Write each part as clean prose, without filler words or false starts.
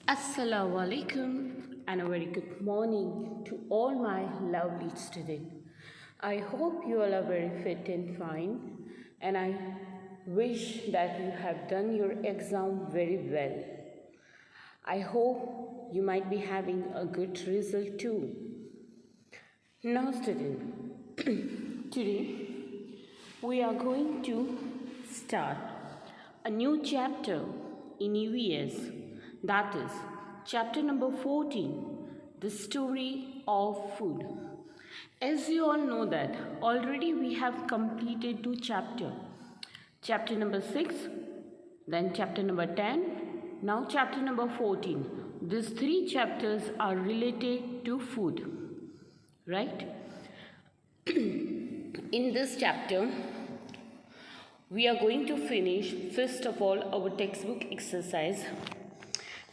Assalamu alaikum and a very good morning to all my lovely students. I hope you all are very fit and fine, and I wish that you have done your exam very well. I hope you might be having a good result too. Now student, today we are going to start a new chapter in EVS, that is chapter number 14, the story of food. As you all know that already we have completed two chapters, chapter number 6, then chapter number 10, now chapter number 14. These three chapters are related to food, right? In this chapter, we are going to finish first of all our textbook exercise.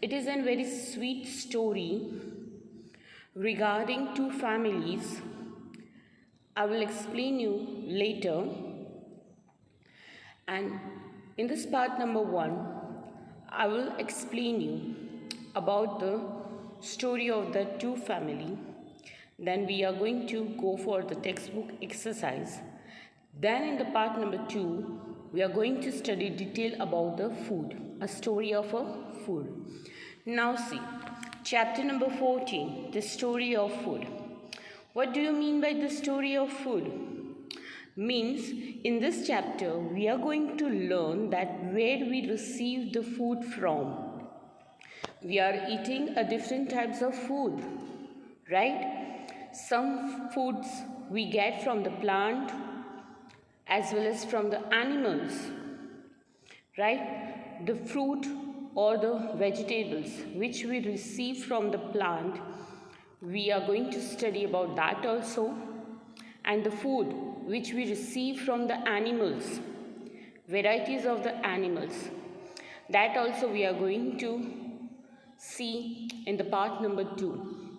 It is a very sweet story regarding two families. I will explain you later. And in this part number 1, I will explain you about the story of the two family. Then we are going to go for the textbook exercise. Then in the part number 2, we are going to study detail about the food, a story of a food. Now see, chapter number 14, the story of food. What do you mean by the story of food? Means in this chapter, we are going to learn that where we receive the food from. We are eating a different types of food, right? Some foods we get from the plant as well as from the animals, right? The fruit or the vegetables which we receive from the plant, we are going to study about that also. And the food which we receive from the animals, varieties of the animals, that also we are going to see in the part number 2.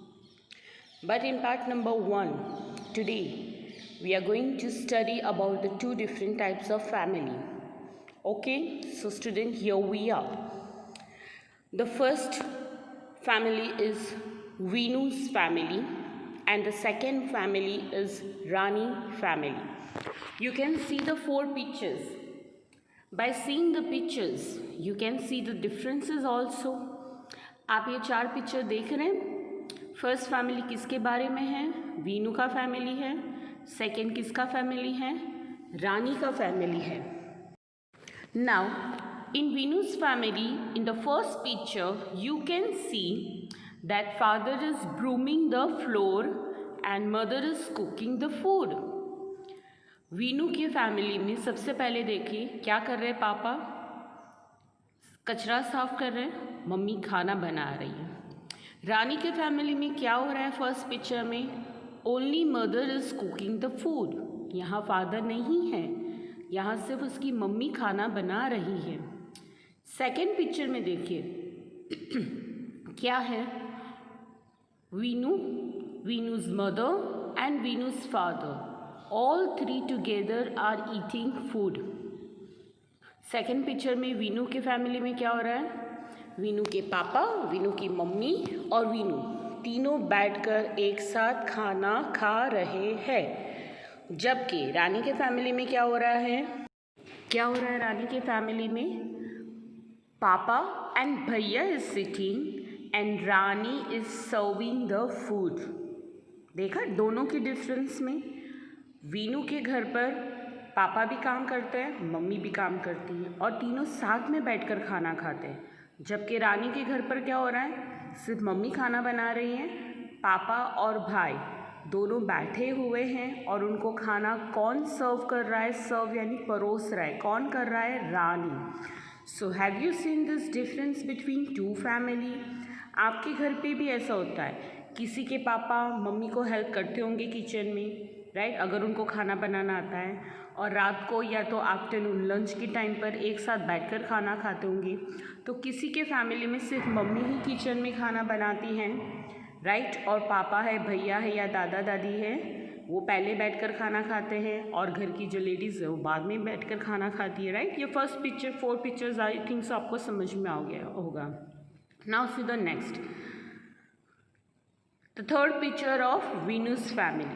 But in part number 1, today, we are going to study about the two different types of family. Okay, so student, here we are. The first family is Venu's family and the second family is Rani family. You can see the 4 pictures. By seeing the pictures, you can see the differences also. आप ये 4 picture देख रहे हैं. First family किसके बारे में है? वीनू का फैमिली है. सेकेंड किसका फैमिली है? रानी का फैमिली है. Now in Veenu's family, in the first picture, you can see that father is brooming the floor and mother is cooking the food. Veenu की फैमिली में सबसे पहले देखिए क्या कर रहे हैं पापा? कचरा साफ कर रहे हैं, मम्मी खाना बना रही है. रानी के फैमिली में क्या हो रहा है फर्स्ट पिक्चर में? Only mother is cooking the food. यहाँ फादर नहीं है, यहाँ सिर्फ उसकी मम्मी खाना बना रही है. सेकेंड पिक्चर में देखिए क्या है? Veenu's mother and Veenu's father, all 3 together are eating food. Second picture में वीनू के फैमिली में क्या हो रहा है? वीनू के पापा, वीनू की मम्मी और वीनू तीनों बैठकर एक साथ खाना खा रहे हैं. जबकि रानी के फैमिली में क्या हो रहा है? क्या हो रहा है रानी के फैमिली में? पापा एंड भैया is sitting and Rani is serving the food. देखा दोनों की डिफरेंस में? वीनू के घर पर पापा भी काम करते हैं, मम्मी भी काम करती है और तीनों साथ में बैठकर खाना खाते हैं. जबकि रानी के घर पर क्या हो रहा है? सिर्फ मम्मी खाना बना रही हैं, पापा और भाई दोनों बैठे हुए हैं और उनको खाना कौन सर्व कर रहा है? सर्व यानी परोस रहा है. कौन कर रहा है? Rani. So have you seen this difference between two family? आपके घर पे भी ऐसा होता है, किसी के पापा मम्मी को हेल्प करते होंगे किचन में, राइट? अगर उनको खाना बनाना आता है, और रात को या तो आफ्टरनून लंच के टाइम पर एक साथ बैठकर खाना खाते होंगे. तो किसी के फैमिली में सिर्फ मम्मी ही किचन में खाना बनाती हैं, राइट? और पापा है, भैया है या दादा दादी है, वो पहले बैठकर खाना खाते हैं और घर की जो लेडीज़ है वो बाद में बैठकर खाना खाती है, राइट? ये first picture 4 pictures I think आपको समझ में आ गया होगा. Now see the next. The third picture of Venu's family.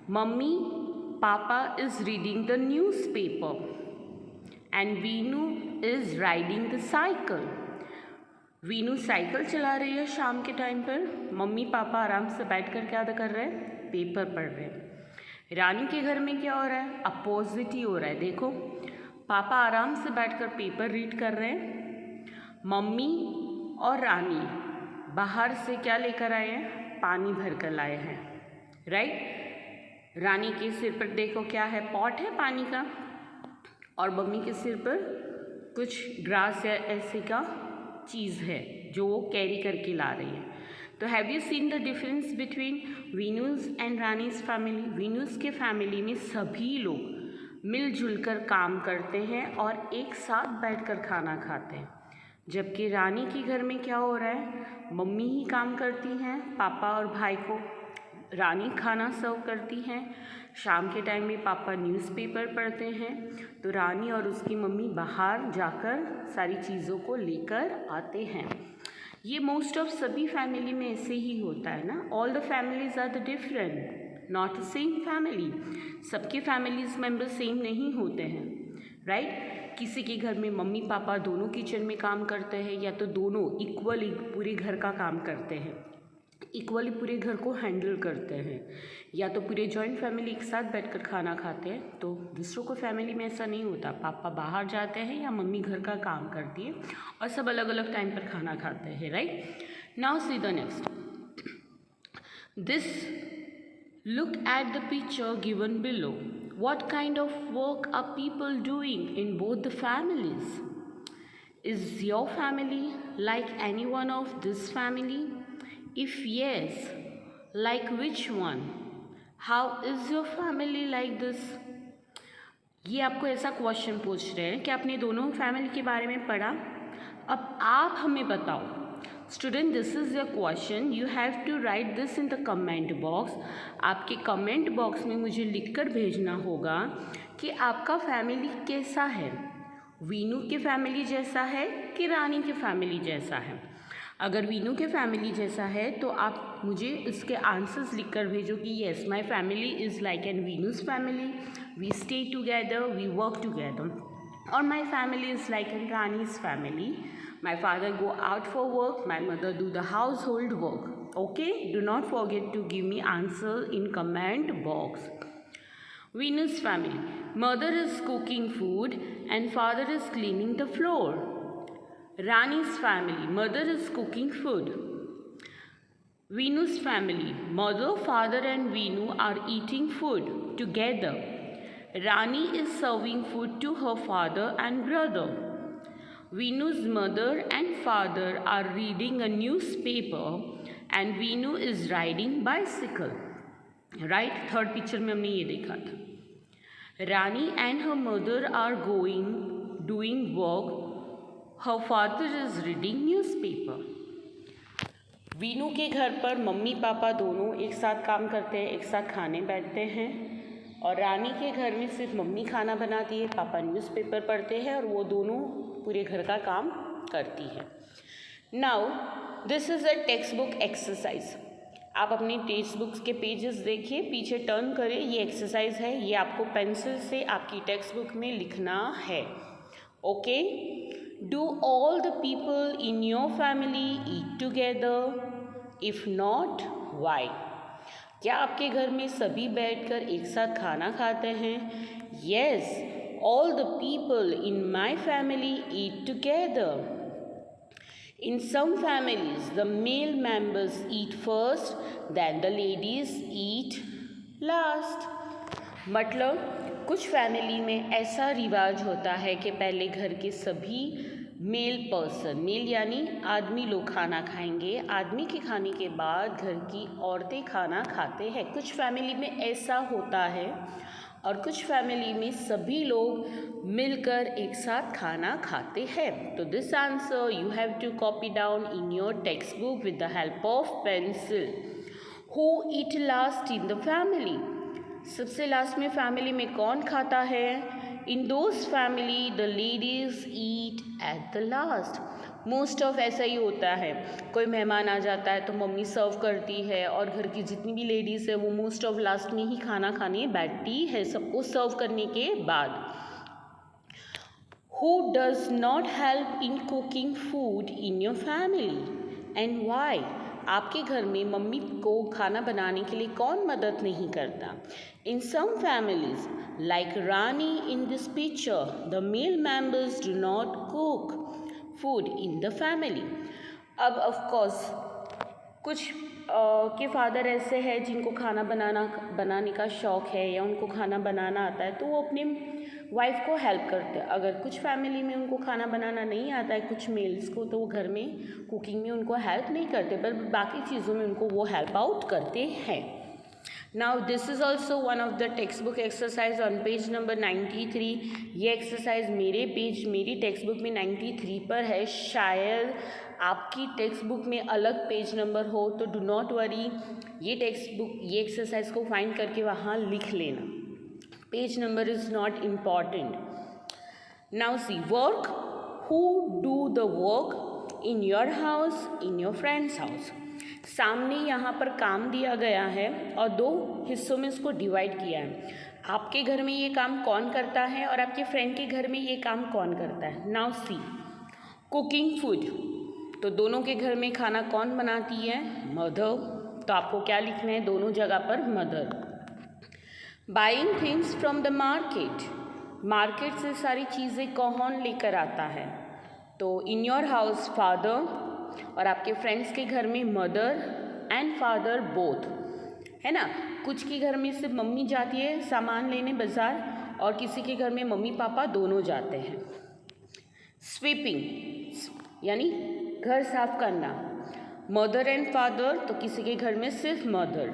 Mummy, Papa is reading the newspaper and Venu is riding the cycle. Veenu cycle चला रही है शाम के टाइम पर, मम्मी पापा आराम से बैठकर क्या कर रहे हैं, पेपर पढ़ रहे हैं। रानी के घर में क्या हो रहा है, अपोजिट ही हो रहा है। देखो पापा आराम से बैठकर पेपर रीड कर रहे हैं, मम्मी और रानी बाहर से क्या लेकर आए हैं, पानी भर कर लाए हैं। राइट, रानी के सिर पर देखो क्या है, पॉट है पानी का, और मम्मी के सिर पर कुछ ग्रास या ऐसे का चीज़ है जो वो कैरी करके ला रही है। तो have you seen the difference between Veenu's and Rani's family. Veenu's के फैमिली में सभी लोग मिलजुल कर काम करते हैं और एक साथ बैठकर खाना खाते हैं, जबकि रानी के घर में क्या हो रहा है, मम्मी ही काम करती हैं, पापा और भाई को रानी खाना सर्व करती हैं, शाम के टाइम में पापा न्यूज़पेपर पढ़ते हैं, तो रानी और उसकी मम्मी बाहर जाकर सारी चीज़ों को लेकर आते हैं। ये मोस्ट ऑफ सभी फैमिली में ऐसे ही होता है ना। All the families are the different, not the same family. सबके फैमिलीज मेम्बर सेम नहीं होते हैं, राइट। किसी के घर में मम्मी पापा दोनों किचन में काम करते हैं, या तो दोनों इक्वली पूरे घर का काम करते हैं, इक्वली पूरे घर को हैंडल करते हैं, या तो पूरे जॉइंट फैमिली एक साथ बैठकर खाना खाते हैं। तो दूसरों को फैमिली में ऐसा नहीं होता, पापा बाहर जाते हैं या मम्मी घर का काम करती है और सब अलग अलग टाइम पर खाना खाते हैं, right. Now see the next this, look at the picture given below. What kind of work are people doing in both the families? Is your family like any one of this family? If yes, like which one? How is your family like this? ये आपको ऐसा question पूछ रहे हैं कि आपने दोनों family के बारे में पढ़ा, अब आप हमें बताओ। Student, this is your question, you have to write this in the comment box. आपके कमेंट बॉक्स में मुझे लिखकर भेजना होगा कि आपका फैमिली कैसा है, वीनू के फैमिली जैसा है कि रानी के फैमिली जैसा है। अगर वीनू के फैमिली जैसा है तो आप मुझे इसके आंसर्स लिखकर भेजो कि yes, my family is like an Veenu's family, we stay together, we work together, और my family is like an Rani's family, my father go out for work, my mother do the household work. Okay, do not forget to give me answer in comment box. Venus family, mother is cooking food and father is cleaning the floor. Rani's family, mother is cooking food. Venus family, mother, father and Venu are eating food together. Rani is serving food to her father and brother. Venu's mother and father are reading a newspaper and Venu is riding bicycle. Right? Third picture में हमने ये देखा था। रानी and her mother are doing work. Her father is reading newspaper. Veenu के घर पर mummy papa दोनों एक साथ काम करते हैं, एक साथ खाने बैठते हैं, और रानी के घर में सिर्फ मम्मी खाना बनाती है, पापा न्यूज़पेपर पढ़ते हैं, और वो दोनों पूरे घर का काम करती है। Now this is a text book exercise. आप अपनी टेक्स्ट बुक्स के पेजेस देखिए, पीछे टर्न करें, ये एक्सरसाइज है, ये आपको पेंसिल से आपकी टेक्स्ट बुक में लिखना है। Okay, do all the people in your family eat together? If not, why? क्या आपके घर में सभी बैठकर एक साथ खाना खाते हैं? Yes, all the people in my family eat together. In some families, the male members eat first, then the ladies eat last. मतलब कुछ फैमिली में ऐसा रिवाज होता है कि पहले घर के सभी मेल पर्सन, मेल यानी आदमी लोग खाना खाएंगे, आदमी के खाने के बाद घर की औरतें खाना खाते हैं। कुछ फैमिली में ऐसा होता है और कुछ फैमिली में सभी लोग मिलकर एक साथ खाना खाते हैं। तो this answer you have to copy down in your text book with the help of pencil. Who eat last in the family? सबसे लास्ट में फैमिली में कौन खाता है? In those family the ladies eat at the last. Most of ऐसा ही होता है, कोई मेहमान आ जाता है तो मम्मी सर्व करती है और घर की जितनी भी लेडीज़ है वो मोस्ट ऑफ लास्ट में ही खाना खाने बैठती है सबको सर्व करने के बाद। Who does not help in cooking food in your family and why? आपके घर में मम्मी को खाना बनाने के लिए कौन मदद नहीं करता? In some families, like Rani in this picture, the male members do not cook food in the family. अब of course कुछ के फादर ऐसे हैं जिनको खाना बनाने का शौक़ है या उनको खाना बनाना आता है तो वो अपने वाइफ को हेल्प करते हैं। अगर कुछ फैमिली में उनको खाना बनाना नहीं आता है कुछ मेल्स को तो वो घर में कुकिंग में उनको हेल्प नहीं करते पर बाकी चीज़ों में उनको वो हेल्प आउट करते हैं। Now this is also one of the text book exercise on page number 93। ये एक्सरसाइज मेरी टेक्स्ट बुक में 93 पर है। शायद आपकी टेक्स्ट बुक में अलग पेज नंबर हो तो डू नॉट वरी, ये एक्सरसाइज को फाइंड करके वहाँ लिख लेना। Page number is not important. Now see work, who do the work in your house, in your friends house. सामने यहाँ पर काम दिया गया है और दो हिस्सों में इसको डिवाइड किया है। आपके घर में ये काम कौन करता है और आपके फ्रेंड के घर में ये काम कौन करता है। नाउ सी कुकिंग फूड, तो दोनों के घर में खाना कौन बनाती है, मदर, तो आपको क्या लिखना है दोनों जगह पर mother. Buying things from the market से सारी चीज़ें कौन लेकर आता है, तो इन योर हाउस फादर और आपके फ्रेंड्स के घर में मदर एंड फादर बोथ, है ना। कुछ के घर में सिर्फ मम्मी जाती है सामान लेने बाज़ार और किसी के घर में मम्मी पापा दोनों जाते हैं। स्वीपिंग यानी घर साफ करना, मदर एंड फादर, तो किसी के घर में सिर्फ मदर।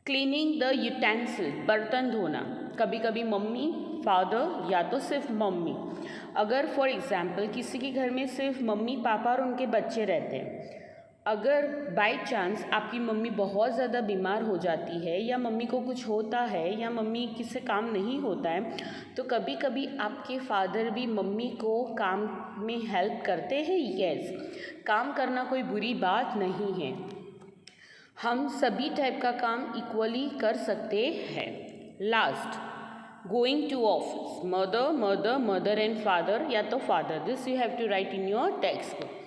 क्लीनिंग द यूटेंसिल, बर्तन धोना, कभी कभी मम्मी फादर या तो सिर्फ मम्मी। अगर फॉर एग्ज़ाम्पल किसी के घर में सिर्फ मम्मी पापा और उनके बच्चे रहते हैं, अगर बाय चांस आपकी मम्मी बहुत ज़्यादा बीमार हो जाती है या मम्मी को कुछ होता है या मम्मी किसी काम नहीं होता है तो कभी कभी आपके फादर भी मम्मी को काम में हेल्प करते हैं। यस, काम करना कोई बुरी बात नहीं है, हम सभी टाइप का काम इक्वली कर सकते हैं। Last, going to office, mother and father या तो father, this you have to write in your text book.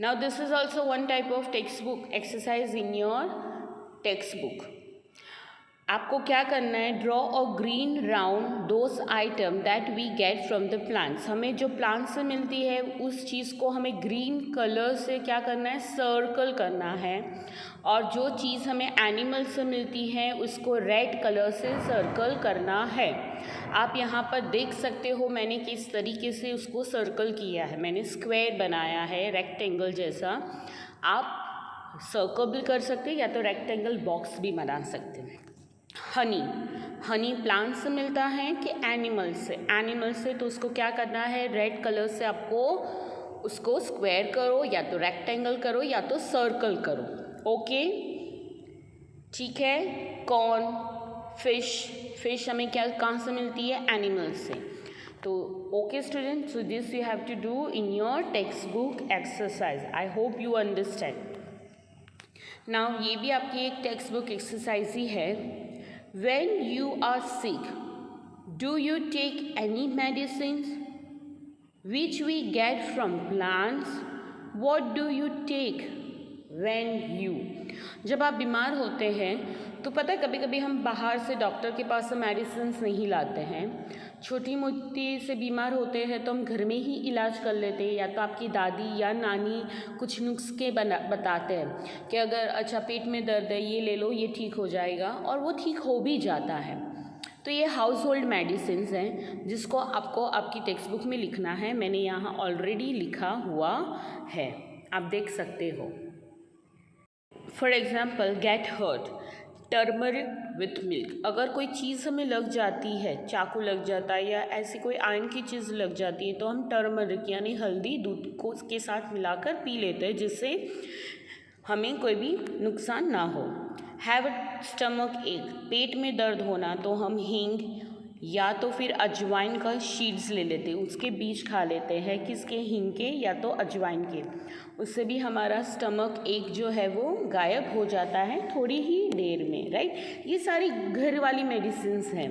Now this is also one type of textbook exercise in your textbook. आपको क्या करना है, draw a green round those item that we get from the plants. हमें जो plant से मिलती है उस चीज़ को हमें ग्रीन कलर से क्या करना है, सर्कल करना है, और जो चीज़ हमें एनिमल से मिलती है उसको रेड कलर से सर्कल करना है। आप यहाँ पर देख सकते हो मैंने किस तरीके से उसको सर्कल किया है, मैंने स्क्वायर बनाया है रेक्टेंगल जैसा। आप सर्कल भी कर सकते हैं या तो रेक्टेंगल बॉक्स भी बना सकते हैं। हनी प्लांट से मिलता है कि एनिमल से, तो उसको क्या करना है, रेड कलर से आपको उसको स्क्वायर करो या तो रेक्टेंगल करो या तो सर्कल करो। ओके, ठीक है। कॉर्न, फिश हमें कहाँ से मिलती है, एनिमल से। तो okay student, so this you have to do in your text book exercise. I hope you understand. Now ये भी आपकी एक टेक्स्ट बुक एक्सरसाइज ही है। When you are sick, do you take any medicines which we get from plants? What do you take when you? जब आप बीमार होते हैं तो पता है कभी कभी हम बाहर से डॉक्टर के पास से मेडिसिन्स नहीं लाते हैं। छोटी मोटी से बीमार होते हैं तो हम घर में ही इलाज कर लेते हैं, या तो आपकी दादी या नानी कुछ नुस्खे बताते हैं कि अगर अच्छा पेट में दर्द है ये ले लो ये ठीक हो जाएगा, और वो ठीक हो भी जाता है। तो ये हाउस होल्ड मेडिसिन्स हैं जिसको आपको आपकी टेक्स्ट बुक में लिखना है। मैंने यहाँ ऑलरेडी लिखा हुआ है, आप देख सकते हो। For example, get hurt, turmeric with milk. अगर कोई चीज़ हमें लग जाती है, चाकू लग जाता है या ऐसी कोई आयरन की चीज़ लग जाती है, तो हम टर्मरिक यानी हल्दी दूध को के साथ मिलाकर पी लेते हैं जिससे हमें कोई भी नुकसान ना हो। हैव अ स्टमक एक, पेट में दर्द होना, तो हम हींग या तो फिर अजवाइन का सीड्स ले लेते हैं, उसके बीज खा लेते हैं, किसके, हींग के या तो अजवाइन के। उससे भी हमारा स्टमक एक जो है वो गायब हो जाता है थोड़ी ही देर में, राइट। ये सारी घर वाली मेडिसिन्स हैं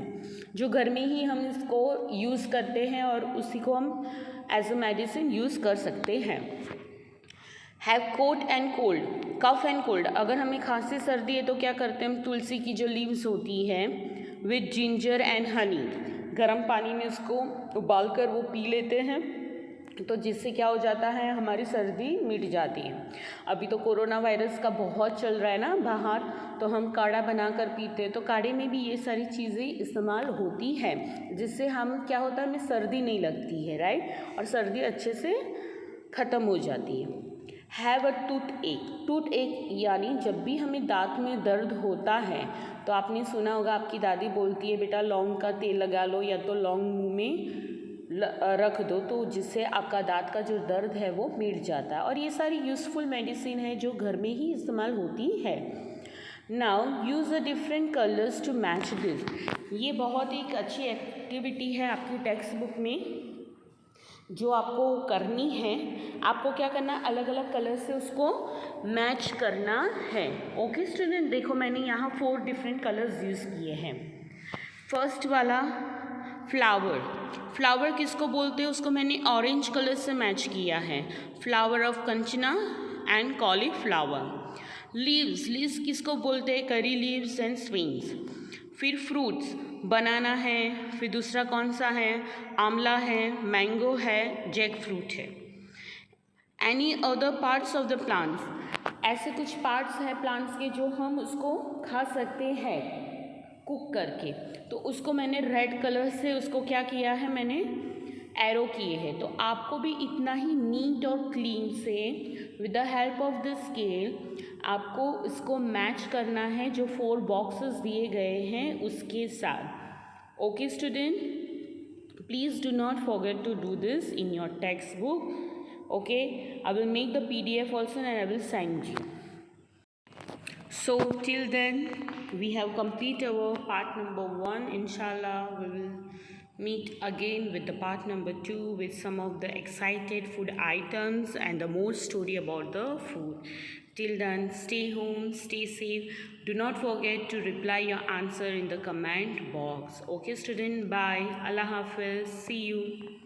जो घर में ही हम इसको यूज़ करते हैं और उसी को हम एज अ मेडिसिन यूज़ कर सकते हैं। Have coat and cold, cough and cold, अगर हमें खांसी सर्दी है तो क्या करते हैं हम, तुलसी की जो लीव्स होती है विथ जिंजर एंड हनी, गर्म पानी में उसको उबाल कर वो पी लेते हैं, तो जिससे क्या हो जाता है, हमारी सर्दी मिट जाती है। अभी तो कोरोना वायरस का बहुत चल रहा है ना बाहर, तो हम काढ़ा बना कर पीते हैं, तो काढ़े में भी ये सारी चीज़ें इस्तेमाल होती है, जिससे हम क्या होता है, हमें सर्दी नहीं लगती है, राइट, और सर्दी अच्छे से ख़त्म हो जाती है। हैव अ टूथ एक, टूथ एक यानी जब भी हमें दांत में दर्द होता है तो आपने सुना होगा, आपकी दादी बोलती है बेटा लौंग का तेल लगा लो या तो लौंग मुंह में रख दो, तो जिससे आपका दांत का जो दर्द है वो मिट जाता है। और ये सारी यूज़फुल मेडिसिन है जो घर में ही इस्तेमाल होती है। Now use a different colours to match this, ये बहुत एक अच्छी एक्टिविटी है आपकी टेक्स्ट बुक में जो आपको करनी है। आपको क्या करना है, अलग अलग कलर से उसको मैच करना है। ओके स्टूडेंट, देखो मैंने यहाँ 4 डिफरेंट कलर्स यूज़ किए हैं। फर्स्ट वाला फ्लावर, फ्लावर किसको बोलते हैं, उसको मैंने ऑरेंज कलर से मैच किया है, flower of Kanchana and cauliflower. Leaves, leaves किसको बोलते हैं, करी लीव्स एंड स्विंग्स। फिर फ्रूट्स, बनाना है, फिर दूसरा कौन सा है, आंवला है, मैंगो है, जैक फ्रूट है। Any other parts of the plants, ऐसे कुछ पार्ट्स हैं प्लांट्स के जो हम उसको खा सकते हैं कुक करके, तो उसको मैंने रेड कलर से उसको क्या किया है, मैंने एरो किए हैं। तो आपको भी इतना ही नीट और क्लीन से with the help of the scale आपको इसको मैच करना है जो 4 बॉक्सेस दिए गए हैं उसके साथ। Okay student, please do not forget to do this in your text book. Okay, I will make the PDF also and I will send you. So till then we have completed our part number 1. Inshallah we will meet again with the part number 2 with some of the excited food items and the more story about the food. Till then, stay home, stay safe. Do not forget to reply your answer in the comment box. Okay student, bye. Allah Hafiz. See you.